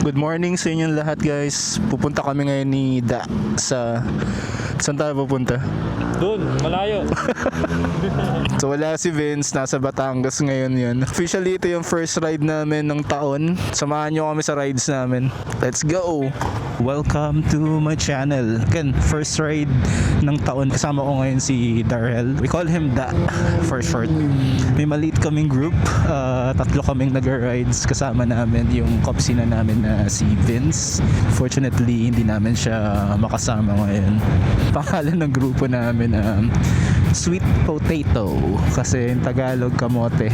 Good morning sa inyong lahat guys. Pupunta kami ngayon ni Da sa... Saan tayo pupunta? Doon, malayo. So wala si Vince, nasa Batangas ngayon yun. Officially ito yung first ride namin ng taon. Samahan nyo kami sa rides namin. Let's go! Welcome to my channel. Again, first ride ng taon. Kasama ko ngayon si Darrell. We call him Da for short. May maliit kaming group. Tatlo kaming nag-rides. Kasama namin yung kopsina namin na si Vince. Fortunately, hindi namin siya makasama ngayon. Pangalan ng grupo namin Sweet Potato. Kasi in Tagalog, kamote.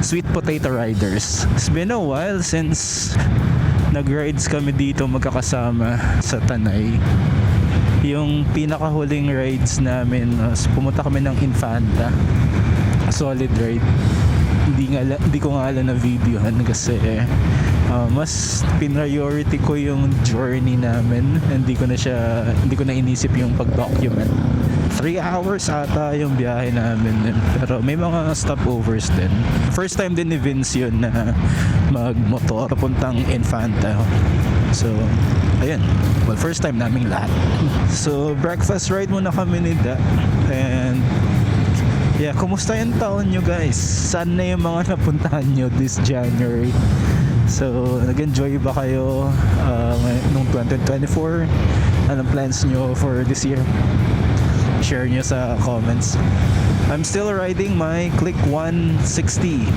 Sweet Potato Riders. It's been a while since nag-rides kami dito magkakasama sa Tanay. Yung pinakahuling rides namin, pumunta kami ng Infanta. Solid ride. Hindi ko nga alam na videohan kasi mas priority ko yung journey namin. Hindi ko na inisip yung pag-document. 3 hours ata yung biyahe namin. Pero may mga stopovers din. First time din ni Vince yun na magmotor puntang Infanta. So, ayun. Well, first time naming lahat. So, breakfast ride muna kami ni Da. And yeah, kumusta yung taon nyo guys? Saan na yung mga napuntahan nyo this January? So, nag-enjoy ba kayo nung 2024? Anong plans nyo for this year? Share nyo sa comments. I'm still riding my Click 160.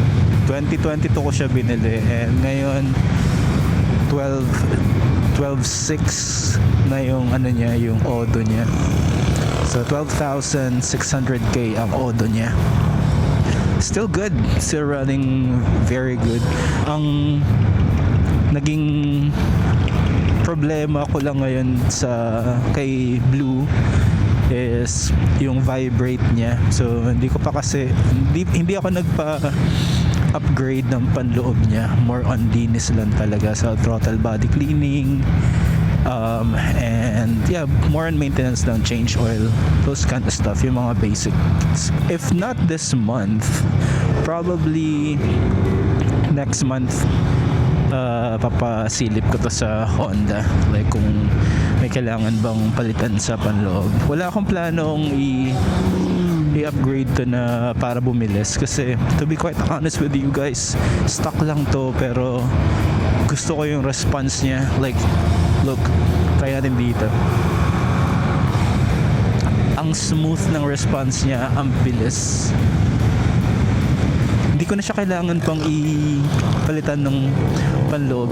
2022 ko siya binili. And ngayon, 12.6 na yung ano niya, yung odo niya. So 12,600k ang odo niya. Still good. Still running very good. Ang naging problema ko lang ngayon kay Blue is yung vibrate niya. So hindi ko pa kasi hindi ako upgrade ng panloob niya. More on linis lang talaga sa throttle body cleaning. And yeah, more on maintenance lang, change oil, those kind of stuff, yung mga basics. If not this month, probably next month, papasilip ko to sa Honda, like kung may kailangan bang palitan sa panloob. Wala akong planong i-upgrade to na para bumilis kasi to be quite honest with you guys, stock lang to pero gusto ko yung response niya. Like, look, try natin dito. Ang smooth ng response niya, ang bilis. Hindi ko na siya kailangan pang ipalitan ng panloob.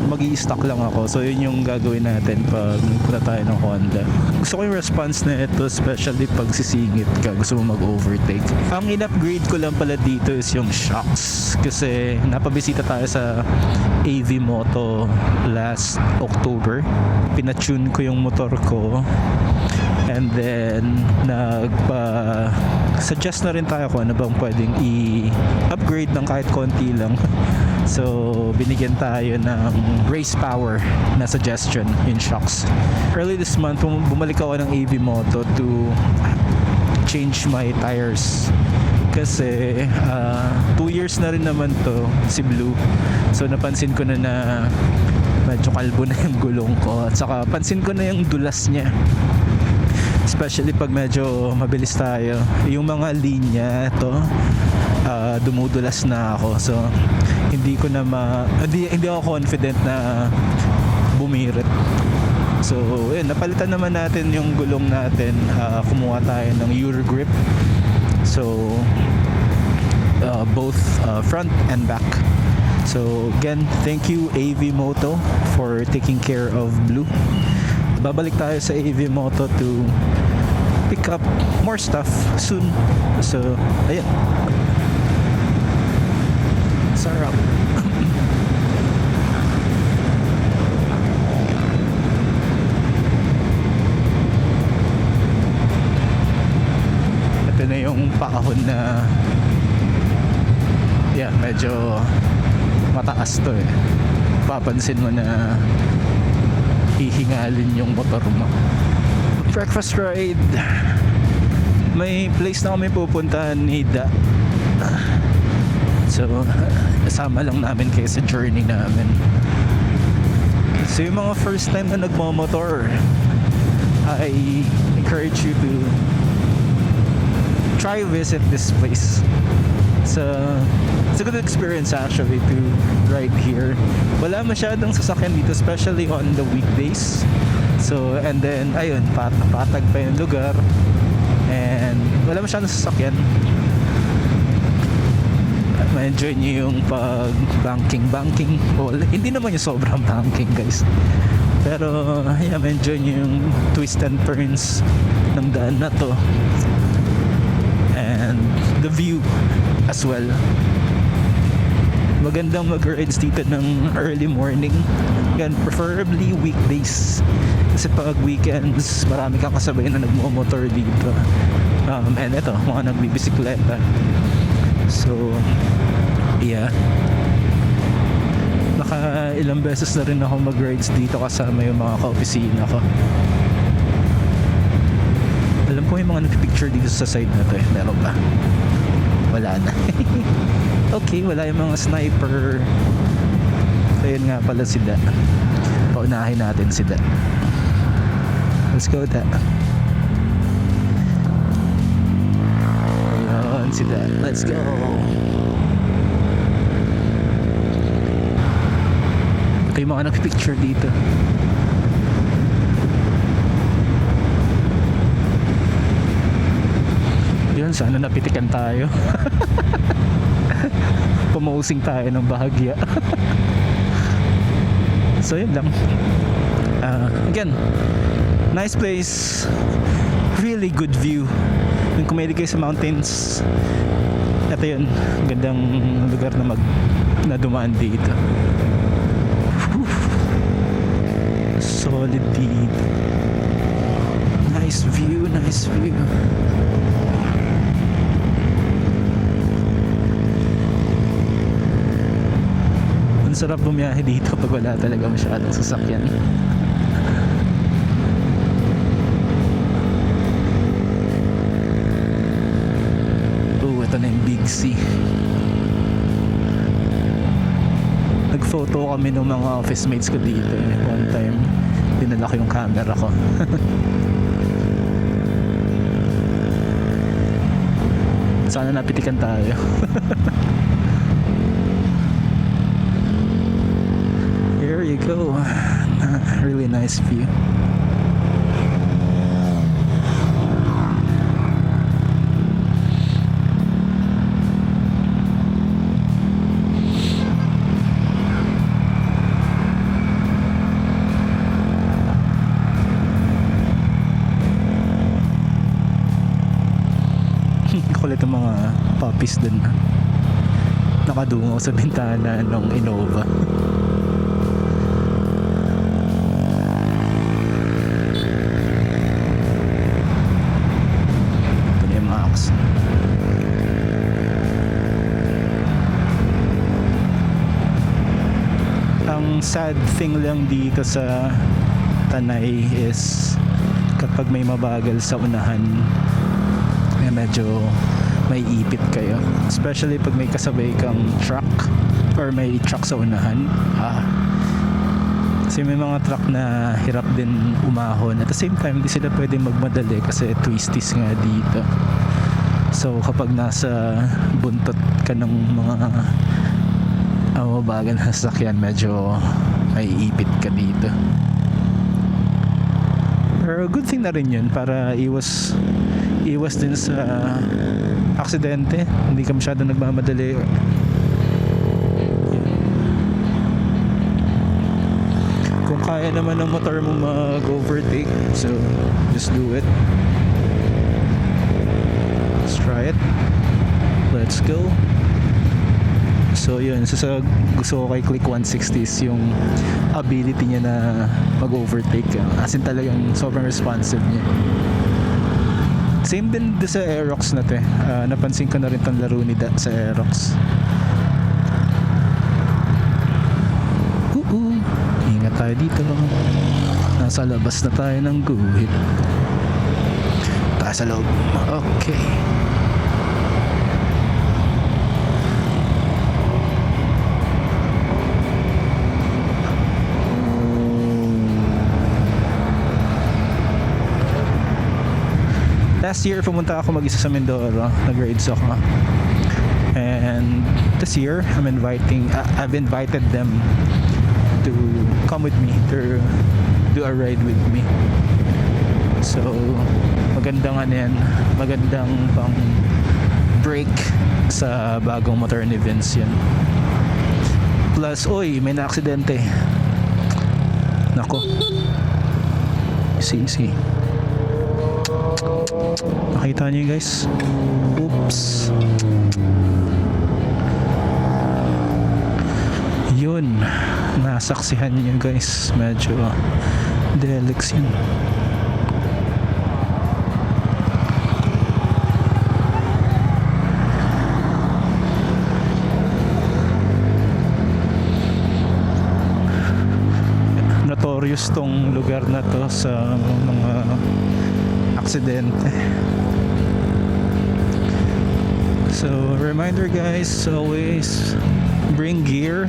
Mag-i-stock lang ako. So yun yung gagawin natin pag punta tayo ng Honda. Gusto ko yung response na ito, especially pag sisingit ka, gusto mo mag-overtake. Ang in-upgrade ko lang pala dito is yung shocks. Kasi napabisita tayo sa AV Moto last October. Pinatune ko yung motor ko. And then suggest na rin tayo kung ano bang pwedeng i-upgrade ng kahit konti lang. So binigyan tayo ng race power na suggestion in shocks. Early this month bumalik ako ng AV Moto to change my tires. Kasi 2 years na rin naman to si Blue. So napansin ko na medyo kalbo na yung gulong ko. At saka pansin ko na yung dulas niya. Especially pag medyo mabilis tayo. Yung mga linya to dumudulas na ako. So hindi ako confident na bumirit. So napalitan naman natin yung gulong natin. Kumuha tayo ng Eurogrip. So both front and back. So again, thank you AV Moto for taking care of Blue. Babalik tayo sa AV Moto to pick up more stuff soon. So, ayan. Sarap. Ito na yung paahon na medyo mataas to eh. Papansin mo na hihingalin yung motor mo. Breakfast ride. May place na kami pupuntahan ni Da. So, kasama lang namin kayo sa journey namin. So yung mga first time na nagmamotor, I encourage you to try visit this place. It's a good experience actually to ride here. Wala masyadong sasakyan dito, especially on the weekdays. So, and then, ayun, patag pa yung lugar. And wala masyadong sasakyan. Ma-enjoy nyo yung pag-banking. Well, hindi naman yung sobrang banking, guys. Pero, yeah, ma-enjoy nyo yung twist and turns ng daan na to. And the view as well. Magandang mag-rides dito ng early morning. Yan, preferably weekdays. Kasi pag weekends, marami kang kasabay na nagmo-motor dito. And ito, mga nagbibisikleta. So, yeah. Naka ilang beses na rin ako mag-rides dito kasama yung mga ka-opisina ko. Alam ko yung mga nagpipicture dito sa side na to eh. Meron ba? Wala na. Okay, wala yung mga sniper. So yun nga pala si Da. Paunahin natin si Da. Let's go, Da. Ayun si Da. Let's go. Ito yung mga nagpipicture dito. Yun, sana napitikan tayo. Pumausing tayo ng bahagya. So yun lang. Again, nice place, really good view. Yung kung mahilig kayo sa mountains, ito yun, gandang lugar na dumaan dito. Whew. Solid dito. Nice view, nice view. Sarap bumiyahe dito pag wala talaga masyadong sasakyan. Ito na yung Big C. Nag-photo kami ng mga office mates ko dito one time. Dinala ko yung camera ko. Sana napitikan tayo. There you go. Really nice view. Kulit ang mga puppies dun. Nakadungaw sa bintana ng Innova. Ang sad thing lang dito sa Tanay is kapag may mabagal sa unahan, medyo may ipit kayo, especially pag may kasabay kang truck or may truck sa unahan. Kasi may mga truck na hirap din umahon. At the same time, hindi sila pwedeng magmadali kasi twisties nga dito. So kapag nasa buntot ka ng mga mabagal na sasakyan, medyo may ipit ka dito. Pero good thing na rin yun para iwas din sa aksidente. Hindi ka masyado nagmamadali. Kung kaya naman ng motor mo mag-overtake, so just do it. Let's try it. Let's go. So yun, sa gusto ko kay Click 160 is yung ability niya na mag-overtake. As in talagang sobrang responsive niya. Same din sa Aerox na to. Napansin ko na rin tong laro ni Da sa Aerox. Ingat tayo dito. Nasa labas na tayo ng guhit. Tayo sa loob. Okay. last year pumunta ako mag-isa sa Mindoro, nag-rides ako. And this year, I've invited them to come with me, to do a ride with me. So, magandang magandang pang break sa bagong motor ni Vince yan. Plus, may na-aksidente. Nako. See. Nakita niyo guys? Oops. Yun. Nasaksihan niyo guys. Medyo delix yun. Notorious tong lugar na to sa mga aksidente. So reminder guys, always bring gear.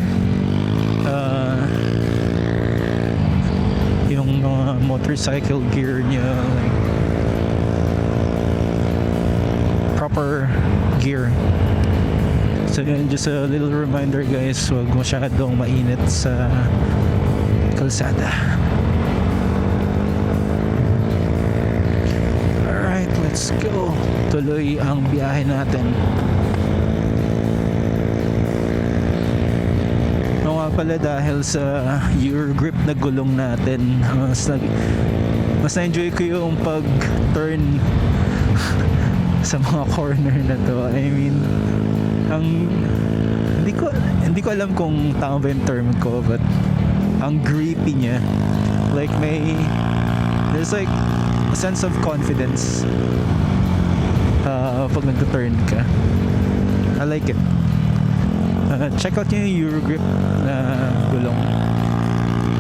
Yung mga motorcycle gear niya, like proper gear. So yun, just a little reminder guys, huwag masyadong mainit sa kalsada. Alright, let's go. Tuloy ang biyahe natin. Nga pala, dahil sa Eurogrip na gulong natin, mas na-enjoy ko yung pag-turn sa mga corner na to. I mean, hindi ko alam kung tama ba yung term ko, but ang grippy niya, like there's like a sense of confidence pag nag-turn ka. I like it. Check out yung Eurogrip na gulong.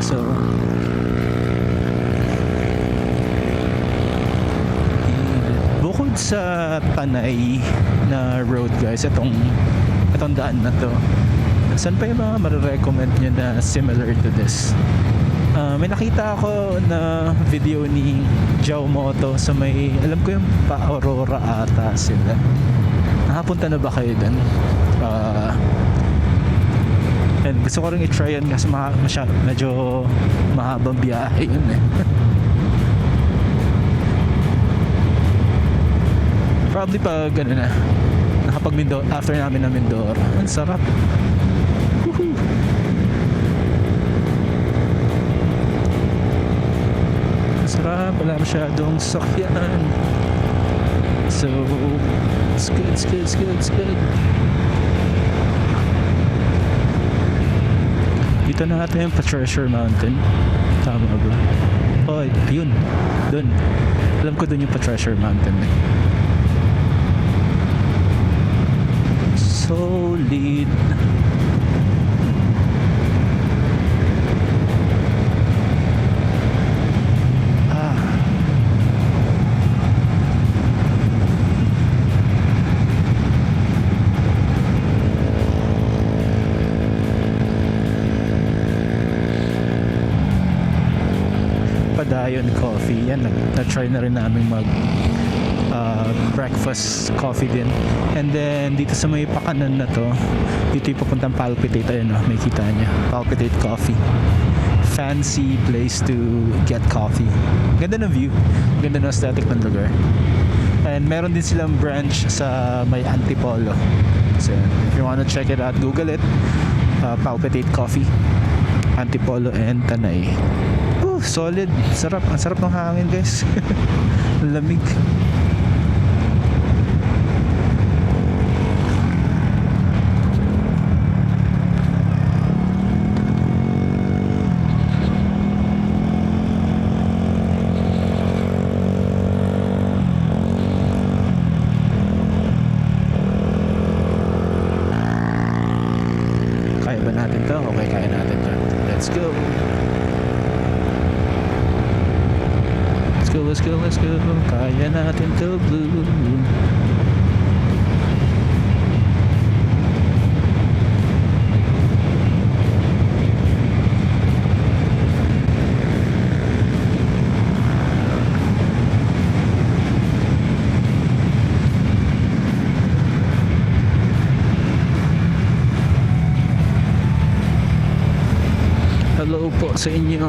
So bukod sa Tanay na road guys, itong daan na to, saan pa yung mga marirecommend nyo na similar to this? May nakita ako na video ni Joe Moto sa may, alam ko yung Pa-Aurora ata sila. Nakapunta na ba kayo dun? And gusto ko rin i-try yan kasi medyo mahabang biyahe yun eh. Probably pag after namin na Mindoro. Ang sarap. Woohoo! Ang sarap, wala masyadong sakyan. So it's good. Dito na natin yung Pa-Treasure Mountain. Tama ba? Yun. Dun. Alam ko dun yung Pa-Treasure Mountain eh. Solid. Padayon Coffee. Yan, na-try na rin namin breakfast coffee din. And then dito sa may pakanan na to, dito yung papuntang Palpitate. Ayun o, may kita niya, Palpitate Coffee. Fancy place to get coffee. Ganda ng view, ganda ng aesthetic ng lugar. And meron din silang branch sa may Antipolo. So if you wanna check it out, Google it. Palpitate Coffee, Antipolo and Tanay. Solid, sarap. Ang sarap ng hangin guys. Lamig. Kaya ba natin to? Okay, kaya natin to. Let's go. Let's go. Kaya natin to, blue. Hello po sa inyo.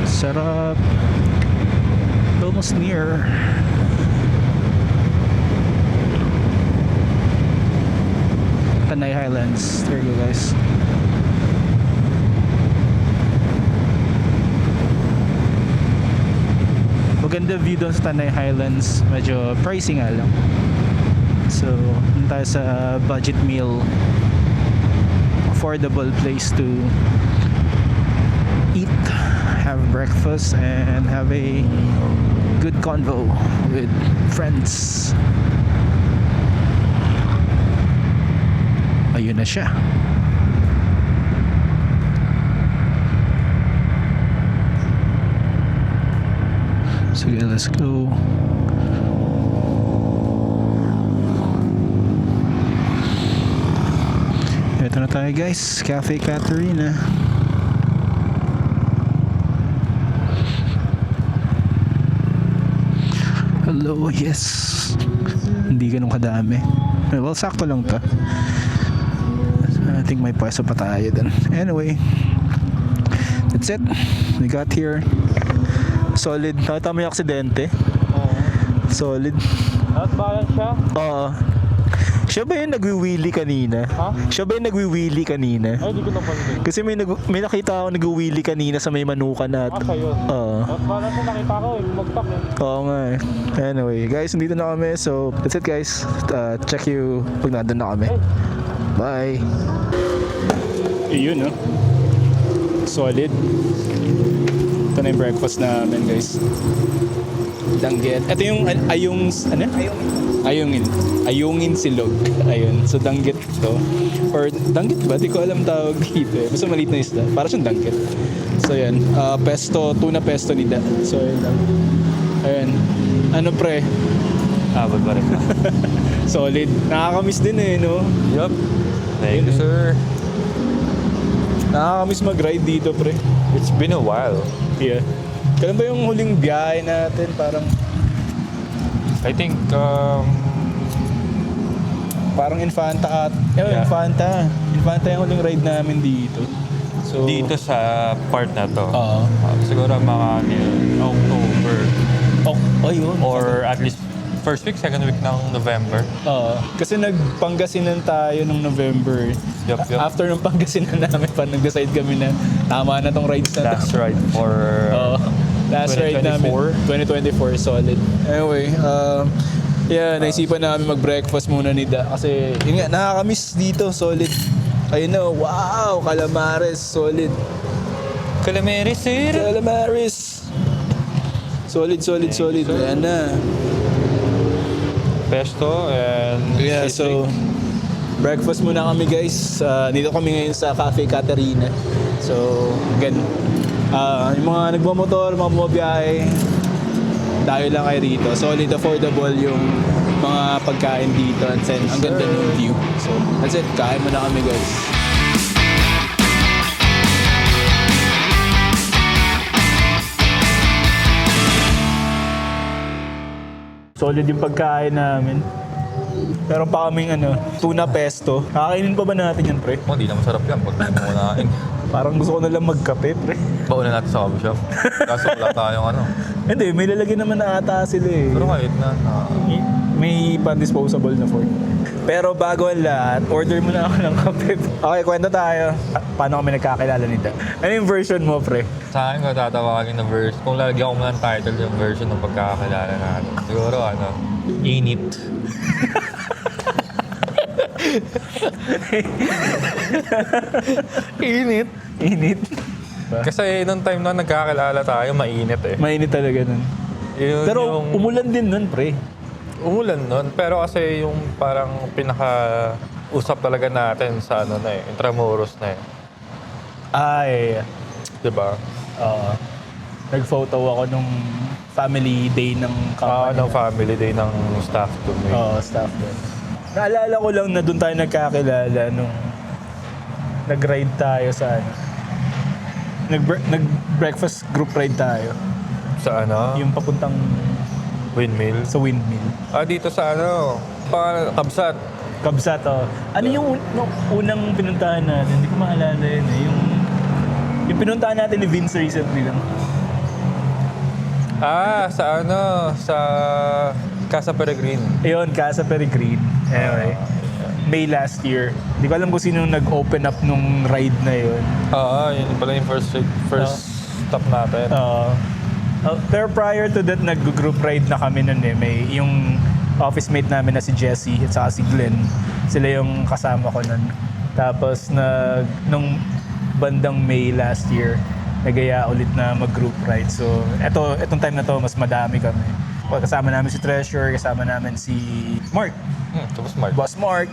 Sarap. Almost near. Tanay Highlands. There you go, guys. Maganda view doon sa Tanay Highlands. Medyo pricey nga lang. So, dun tayo sa budget meal. Affordable place to eat, have breakfast, and have a good convo with friends. Ayun na siya. Sige, let's go. Ito na tayo, guys. Cafe Caterina. Hello, yes. Hindi ganun kadami. Well, sakto lang to. I think may pwesto pa tayo dun. Anyway, that's it. We got here. Solid. Nakita mo yung aksidente? Oo. Solid. At bayan siya? Oo. Siya ba yung nagwi-wheelie kanina? Ha? Siya ba yung nagwi-wheelie kanina? Ay, di ko napansin. Kasi may nakita ako nagwi-wheelie kanina sa may manukan na. Siya yun. Oo. At bayan siya nakita ko eh, bumagtak eh. Oo nga eh. Anyway, guys, nandito na kami. So, that's it, guys. Check you pag nandun na kami. Bye! Yun, no? Solid. Ito na yung breakfast namin, guys. Danggit. Ito yung ayong, ano? Ayungin silog. Ayun. So, danggit to. Or, danggit ba? Di ko alam tawag dito eh. Basta maliit na isda. Para siyang danggit. So, yan. Pesto, tuna pesto nila. So, yun lang. Ayun. Ano pre? Abot pa rin. Solid. Nakakamiss din eh, no? Yup. Thank you, sir. Nakakamiss mag-ride dito, pre. It's been a while. Yeah. Kailan ba yung huling biyahe natin? Parang I think, parang Infanta at Yeah. Infanta yung huling ride namin dito. So dito sa part na to. Oo. Siguro mga October. Ayun. Or at least first week, second week ng November. Kasi nagpangasinan tayo nung November. Yup. After nung Pangasinan namin, nag-decide kami na tama na tong rides na to. Last ride for Last ride namin 2024, solid. Anyway, naisipan namin mag-breakfast muna ni Da kasi yun nga, nakakamiss dito, solid. Ayun na, wow, calamares, solid. Calamari, sir. Calamares. Solid. Ayan na. Pesto and So breakfast muna kami, guys. Dito kami ngayon sa Cafe Caterina. So, again, yung mga nagmamotor, mga bumabiyahe, dayo lang kayo rito. Solid, affordable yung mga pagkain dito. And then, ang ganda ng view. So, that's it. Kain muna kami, guys. Solid yung pagkain namin. Meron pa kaming tuna pesto. Kakainin pa ba natin yan, pre? Hindi na masarap yan pag hindi mo kunain. Parang gusto ko na lang magkape, pre. Bauna natin sa coffee shop. Kaso wala tayong Hindi, may lalagyan naman na ata sila eh. Pero kahit na. May pan-disposable na fork. Pero bago ang lahat, order muna ako ng kape. Okay, kwento tayo. Paano kami nagkakilala nito? Ano yung version mo, pre? Sa akin ko tatawagin na verse. Kung lalagyan ko muna ng title yung version ng pagkakakilala natin. Siguro init. Init. Kasi nung time na nagkakilala tayo, mainit eh. Mainit talaga nun. Pero umulan din nun, pre. Umulan nun. Pero kasi yung parang pinaka-usap talaga natin sa Intramuros na eh. Ay, Diba? nag-photo ako nung family day ng company. Ng family day ng staff ko. Staff doon. Naalala ko lang na doon tayo nagkakilala nung nag-ride tayo sa nag-breakfast group ride tayo. Sa Yung papuntang Windmill. sa windmill. Dito sa Kabsat. Kabsat, oh. Ano yung unang pinuntahan natin? Hindi ko maalala yun eh. Yung pinuntahan natin ni Vince recently lang. Sa ano? Sa Casa Peregrine. Ayun, Casa Peregrine. Anyway. May last year. Hindi ko alam kung sino nag-open up nung ride na yun. Yun pala yung first stop natin. Pero prior to that, nag-group ride na kami nun eh. May yung office mate namin na si Jesse at saka si Glenn. Sila yung kasama ko nun. Tapos nung bandang May last year, nagaya ulit na mag-group ride. So, etong time na to, mas madami kami. Kasama namin si Treasure, kasama namin si Mark. Tapos Mark. Boss Mark,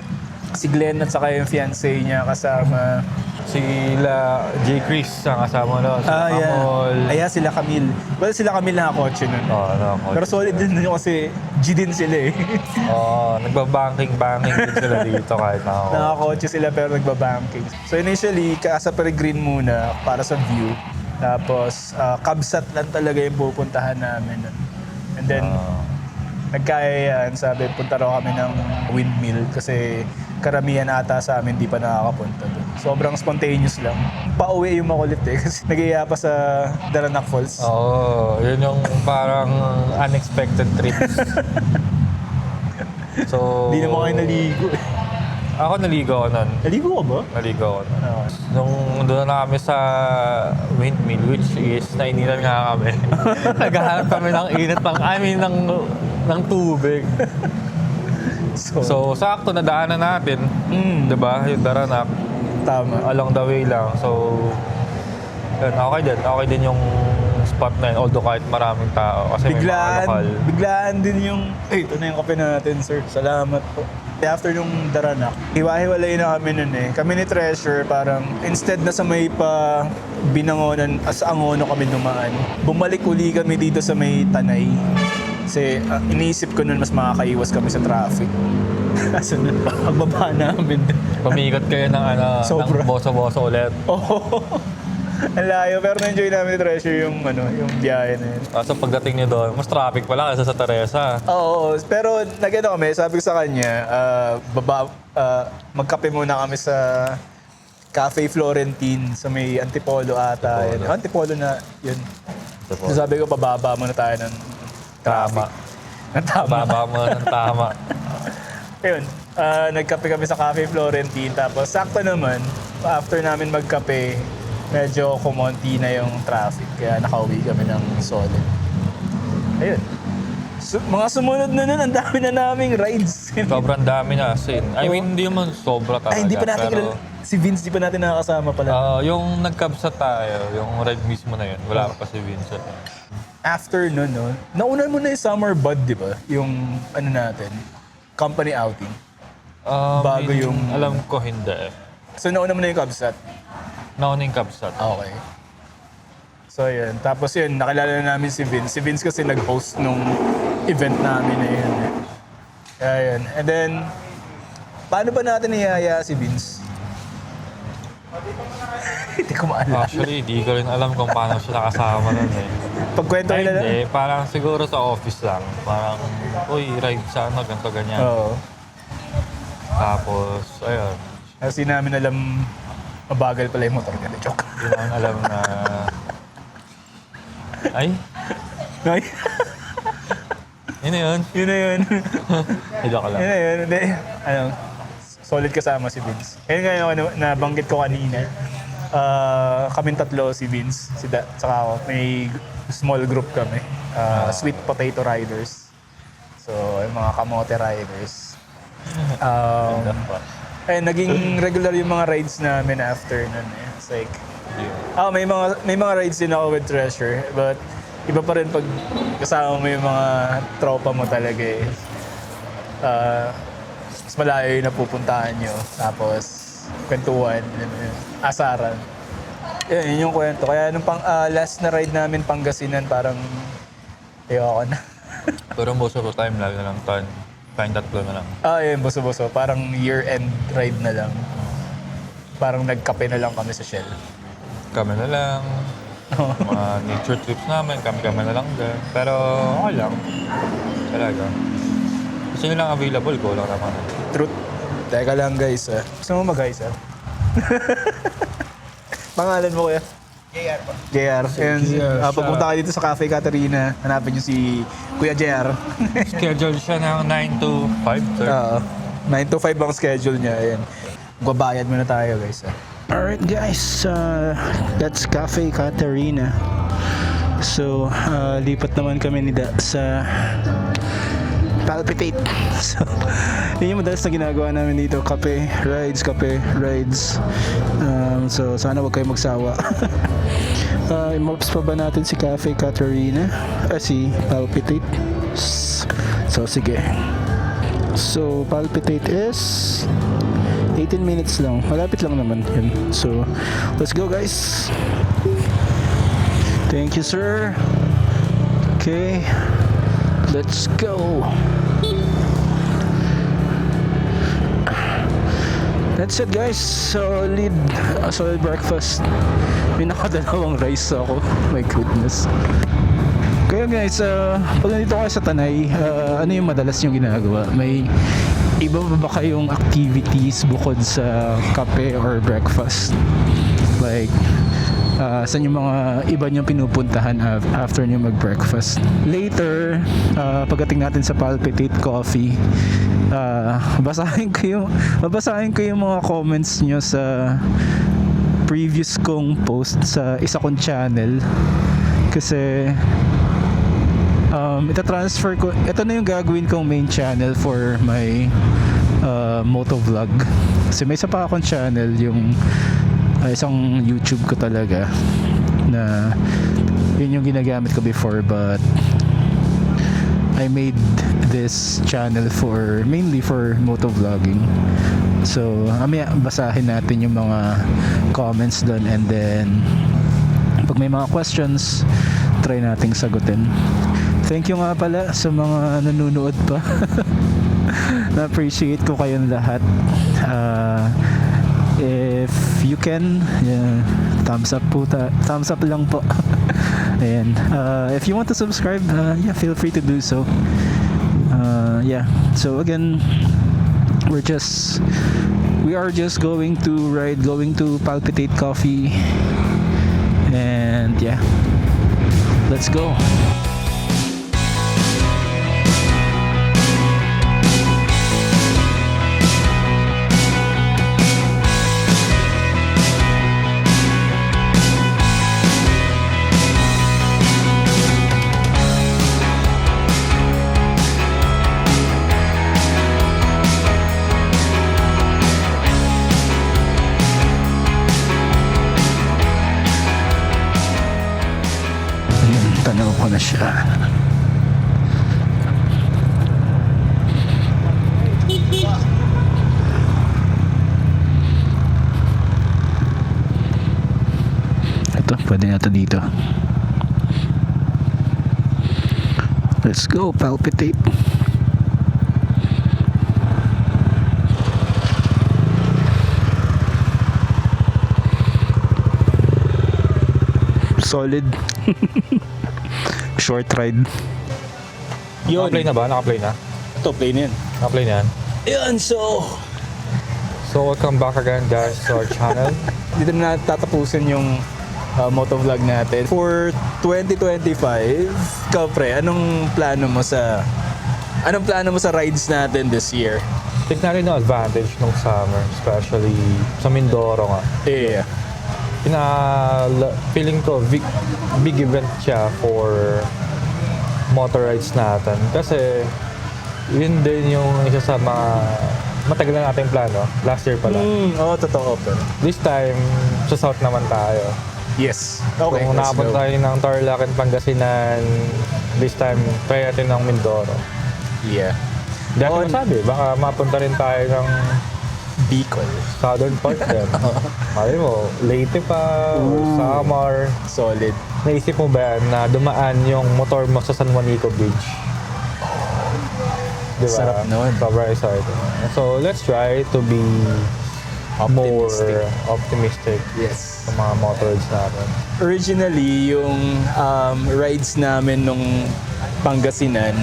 si Glenn at saka yung fiancé niya kasama. Sila J. Chris ang kasama nun. Sila Kamol. Yeah. Sila Camille. Well, sila Camille nakakotse nun. Pero solid din nun kasi G din sila eh. Nagbabanking din sila dito kahit nakakotse. Nakakotse sila pero nagbabanking. So initially, Casa Peregrine muna para sa view. Tapos, Kabsat lang talaga yung pupuntahan namin. And then, nagkaya yan. Sabi, punta raw kami ng windmill kasi karamihan ata sa amin di pa nakakapunta doon. Sobrang spontaneous lang. Pauwi yung makulit eh kasi nag-iya pa sa Daranac Falls. Yun yung parang unexpected trips. So, Hindi naman kayo naligo eh. Ako naligo ako nun. Naligo ka ba? Naligo ako nun. Okay. Nung doon na kami sa windmill, which is nainilan nga kami. Naghahanap kami ng init ng tubig. So, sakto nadaanan natin. Diba? Yung Daranac. Tama. Along the way lang. So, yun, okay din yung spot na yun. Although kahit maraming tao. Kasi may mga lokal. Biglaan din yung, ito na yung kape natin, sir. Salamat po. After yung Daranac, hiwa-hiwalay na kami nun eh. Kami ni Treasure, parang instead na sa may pa Binangonan, sa Angono kami dumaan, bumalik uli kami dito sa may Tanay. Kasi iniisip ko nun mas makakaiwas kami sa traffic. Kaso na, pagbaba namin. Pumikot kayo ng Sobra. ng boso-boso ulit. Oo. Ang layo, pero na-enjoy namin ni Treasure yung biyahe na yun. So pagdating niyo doon, mas traffic pala kaysa sa Teresa. Oo, pero nag-ano kami, sabi ko sa kanya, magkape muna kami sa Cafe Florentine sa may Antipolo ata. Antipolo. Antipolo na yun. Antipolo. So sabi ko, pababa muna tayo ng traffic. Ng tama. Baba mo ng tama. Ayun, nagkape kami sa Cafe Florentine. Tapos sakto naman, after namin magkape, medyo kumonti na yung traffic. Kaya nakauwi kami ng solid. Ayun. Mga sumunod na nun, ang dami na naming rides. Sobrang dami na as in. I mean, hindi naman sobra talaga. Ay, hindi pa natin pero, si Vince, di pa natin nakakasama pala. yung nagkabsa tayo, yung ride mismo na yun, wala pa si Vincent. After nun, no, nauna mo na yung Summer Bud, di ba? Yung natin, company outing. Bago yung- Alam ko hindi eh. So nauna mo na yung Kabsat. Nauna yung kabsat. Okay. So yun. Tapos yun, nakilala na namin si Vince. Si Vince kasi nag-host nung event namin na yun. Kaya yun. And then, paano ba natin ihaya si Vince? Hindi ko maalala. Actually, di ko rin alam kung paano siya nakasama nun eh. Pagkwento Ay, nila lang. hindi. Parang siguro sa office lang. Parang, uy, ride sa ganito, ganyan. Oo. Tapos, ayun. Kasi namin alam, mabagal pala yung motor ka. Joke. Hindi naman alam na... Ay, Ay, yun na yun. yun na yun. Joke lang. Yun na yun. Hindi. Solid kasama si Vince. Kaya nga nabanggit ko kanina. Kaming tatlo, si Vince, saka ako. May small group kami. Sweet Potato Riders. So, yung mga kamote riders. Naging regular yung mga rides namin after nun eh. It's like, may mga rides din ako with Treasure, but iba pa rin pag kasama mo yung mga tropa mo talaga eh. Mas malayo yung napupuntahan nyo. Tapos, kwentuhan, asaran. Yun yung kwento. Kaya nung last na ride namin Pangasinan, parang ayoko na. Pero most of the time, lalo na lang tayong tatlo na lang. Yun, buso-buso. Parang year-end ride na lang. Parang nagkape na lang kami sa Shell. Kami na lang. Mga nature trips namin, kami na lang din. Pero okay lang. Talaga. Kasi yun lang available ko lang naman. Truth. Teka lang guys Gusto mo mag-guys Pangalan mo kuya? JR po. JR. And pagpunta kayo dito sa Cafe Caterina, hanapin nyo si Kuya JR. Schedule siya ng 9 to 5, sir. 9 to 5 ang schedule niya. Ayan. Babayad muna tayo guys. Alright guys, that's Cafe Caterina. So, lipat naman kami ni Da sa Palpitate. So, yun yung madalas na ginagawa namin dito. Kape, rides. So, sana wag kayo magsawa. I-maps pa ba natin si Cafe Caterina? Si Palpitate. So, sige. So, Palpitate is 18 minutes lang. Malapit lang naman yun. So, let's go guys. Thank you, sir. Okay. Let's go. That's it guys. Solid breakfast. May nakadalawang rice ako. My goodness. Kaya guys, pag nandito kayo sa Tanay, ano yung madalas yung ginagawa? May iba ba kayong activities bukod sa kape or breakfast? Like, saan yung mga iba niyong pinupuntahan after niyo mag-breakfast? Later, pagdating natin sa Palpitate Coffee, babasahin ko yung mga comments niyo sa previous kong post sa isa kong channel. Kasi ita-transfer ko, ito na yung gagawin kong main channel for my motovlog. Kasi may isa pa akong channel, yung isang YouTube ko talaga na yun yung ginagamit ko before, but I made this channel mainly for motovlogging. So mamaya basahin natin yung mga comments doon, and then pag may mga questions try nating sagutin. Thank you nga pala sa mga nanonood pa. Na-appreciate ko kayong lahat. If you can, thumbs up lang po. And if you want to subscribe, feel free to do so. So again, we are just going to Palpitate Coffee, and let's go. Tanong ko na siya. Ito, pwede na ito dito. Let's go, Palpitate. Solid. Short ride. Naka-play na ba? Naka-play na? Ito, play na yan. Naka-play na yan? Yan, so welcome back again guys to our channel. dito na tatapusin yung motovlog natin. For 2025, ikaw pre, anong plano mo sa rides natin this year? Tignan rin yung advantage ng summer, especially sa Mindoro nga. Yeah. Feeling ko big event siya for motor rides natin. Kasi yun din yung isa sa mga matagal na nating plano. Last year pa lang. Totoo. This time, sa South naman tayo. Yes. Okay, Kung let's nakapunta go. tayo ng Tarlac and Pangasinan, this time, try natin ng Mindoro. Yeah. Dati masabi, baka mapunta rin tayo ng Bicol. Southern part din. Mali mo, Leyte pa, or Samar. Solid. Naisip mo ba yan na dumaan yung motor mo sa San Juanico Beach? Diba? Sarap nun. Sobrang exciting. So, let's try to be more optimistic Yes. sa mga motor rides natin. Originally, yung rides namin nung Pangasinan,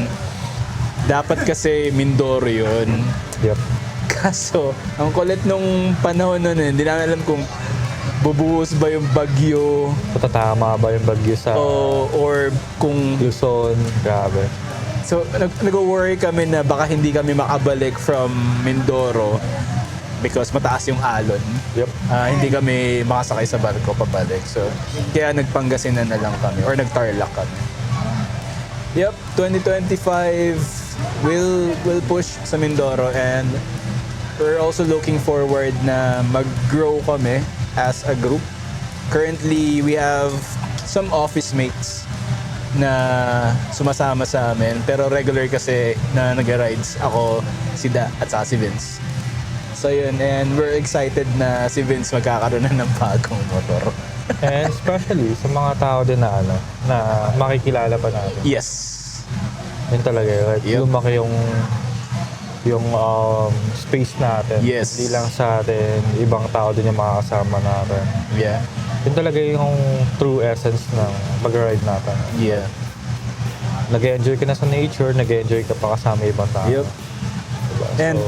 dapat kasi Mindoro yun. Yep. Kaso, ang kulit nung panahon nun, hindi namin alam kung bubuhos ba yung bagyo Patatama ba yung bagyo sa or kung... Luzon? Grabe. So, nag-worry kami na baka hindi kami makabalik from Mindoro because mataas yung alon. Yep. Hindi kami makasakay sa barko pabalik. So, kaya nagpangasinan na lang kami or nag-Tarlac kami. Yep, 2025 we'll push sa Mindoro, and we're also looking forward na mag-grow kami as a group. Currently, we have some office mates na sumasama sa amin, pero regular kasi na nag-rides ako, si Da at saka si Vince. So yun, and we're excited na si Vince magkakaroon na ng bagong motor. And especially sa mga tao din na na makikilala pa natin. Yes. Yun talaga, like, Yep. lumaki yung space natin. Yes. Hindi lang sa atin, ibang tao din yung makakasama natin. Yeah. Yun talaga yung true essence ng mag-ride natin. Yeah. Nag-enjoy ka na sa nature, nag-enjoy ka pa kasama ibang tao. Yep. Diba? And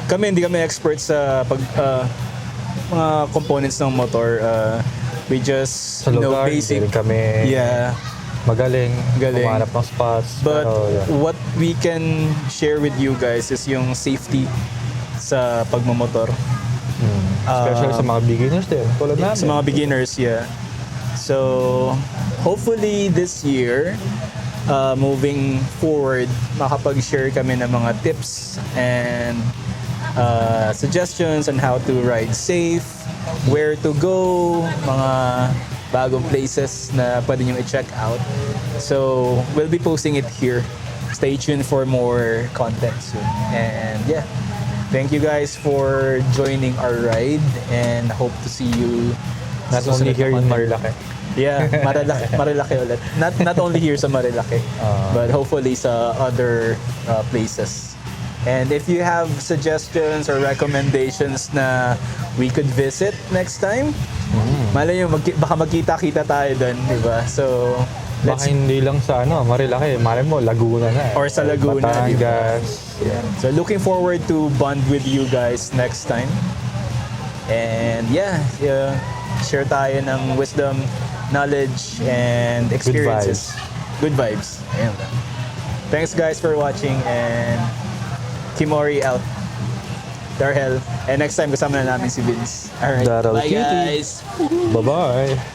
hindi kami experts sa mga components ng motor. We just sa lugar, basic. hindi rin kami magaling, humanap ng spots. But pero, yeah. what we can share with you guys is yung safety sa pagmamotor. Especially sa mga beginners din, tulad namin. Sa mga beginners, yeah. So, hopefully this year, moving forward, makapag-share kami ng mga tips and suggestions on how to ride safe, where to go, mga bagong places na pwede nyo i-check out. So, we'll be posting it here. Stay tuned for more content soon. And yeah, thank you guys for joining our ride and hope to see you Not sa only susunod na here in content. Marilaki. Yeah, Marilaki ulit. Not only here sa Marilaki, but hopefully sa other places. And if you have suggestions or recommendations na we could visit next time, malay nyo, baka magkita-kita tayo doon, di ba? So, Baka hindi lang sa Marilaki, malay mo, Laguna na. Or sa Laguna, di ba? Batangas. Yeah. So, looking forward to bond with you guys next time. And yeah, share tayo ng wisdom, knowledge, and experiences. Good vibes. Ayan lang. Thanks guys for watching, and Kimori out. Darhel. And next time kasama na namin si Vince. Alright. Daryl Bye Cutie. guys! Bye-bye.